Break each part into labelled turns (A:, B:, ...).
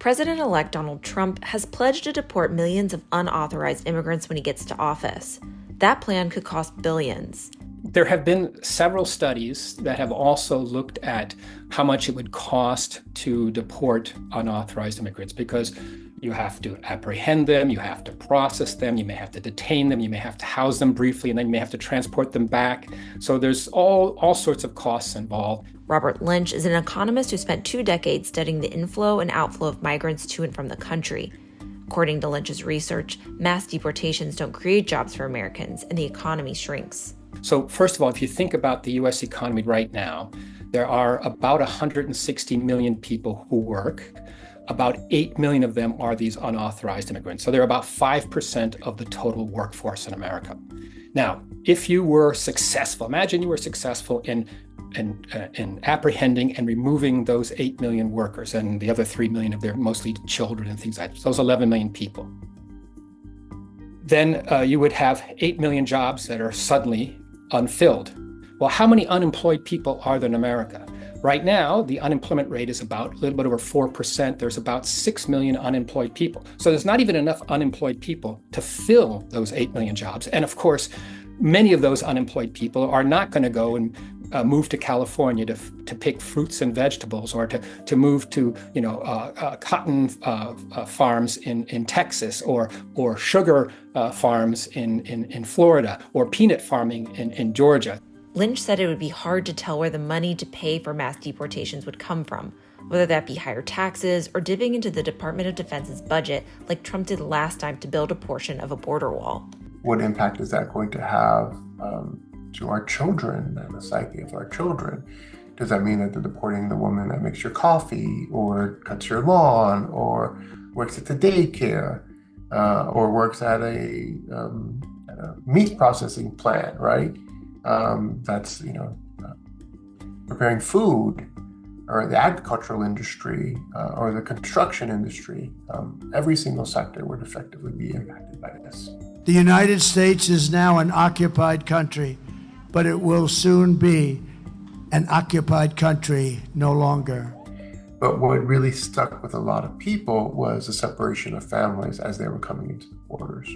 A: President-elect Donald Trump has pledged to deport millions of unauthorized immigrants when he gets to office. That plan could cost billions.
B: There have been several studies that have also looked at how much it would cost to deport unauthorized immigrants, because you have to apprehend them, you have to process them, you may have to detain them, you may have to house them briefly, and then you may have to transport them back. So there's all sorts of costs involved.
A: Robert Lynch is an economist who spent 2 decades studying the inflow and outflow of migrants to and from the country. According to Lynch's research, mass deportations don't create jobs for Americans, and the economy shrinks.
B: So first of all, if you think about the U.S. economy right now, there are about 160 million people who work. About 8 million of them are these unauthorized immigrants. So they're about 5% of the total workforce in America. Now, if you were successful, imagine you were successful in apprehending and removing those 8 million workers and the other 3 million of their mostly children and things like that, those 11 million people. Then you would have 8 million jobs that are suddenly unfilled. Well, how many unemployed people are there in America? Right now, the unemployment rate is about a little bit over 4%. There's about 6 million unemployed people. So there's not even enough unemployed people to fill those 8 million jobs. And of course, many of those unemployed people are not going to go and move to California to pick fruits and vegetables, or to move to cotton farms in Texas, or sugar farms in Florida, or peanut farming in Georgia.
A: Lynch said it would be hard to tell where the money to pay for mass deportations would come from, whether that be higher taxes or dipping into the Department of Defense's budget like Trump did last time to build a portion of a border wall.
C: What impact is that going to have to our children and the psyche of our children? Does that mean that they're deporting the woman that makes your coffee, or cuts your lawn, or works at the daycare, or works at a meat processing plant, right? That's preparing food, or the agricultural industry, or the construction industry. Every single sector would effectively be impacted by this.
D: The United States is now an occupied country, but it will soon be an occupied country no longer.
C: But what really stuck with a lot of people was the separation of families as they were coming into the borders.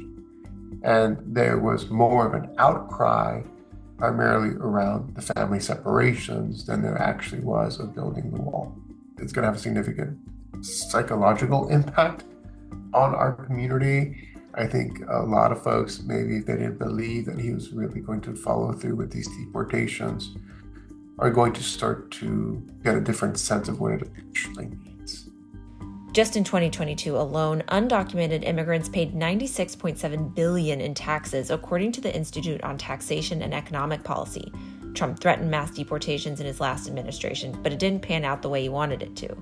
C: And there was more of an outcry primarily around the family separations than there actually was of building the wall. It's going to have a significant psychological impact on our community. I think a lot of folks, maybe if they didn't believe that he was really going to follow through with these deportations, are going to start to get a different sense of what it actually means.
A: Just in 2022 alone, undocumented immigrants paid $96.7 billion in taxes, according to the Institute on Taxation and Economic Policy. Trump threatened mass deportations in his last administration, but it didn't pan out the way he wanted it to.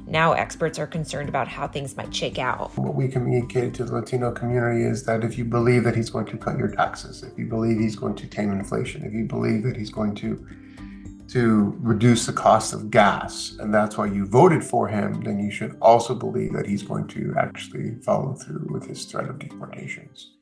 A: Now experts are concerned about how things might shake out.
C: What we communicated to the Latino community is that if you believe that he's going to cut your taxes, if you believe he's going to tame inflation, if you believe that he's going to reduce the cost of gas, and that's why you voted for him, then you should also believe that he's going to actually follow through with his threat of deportations.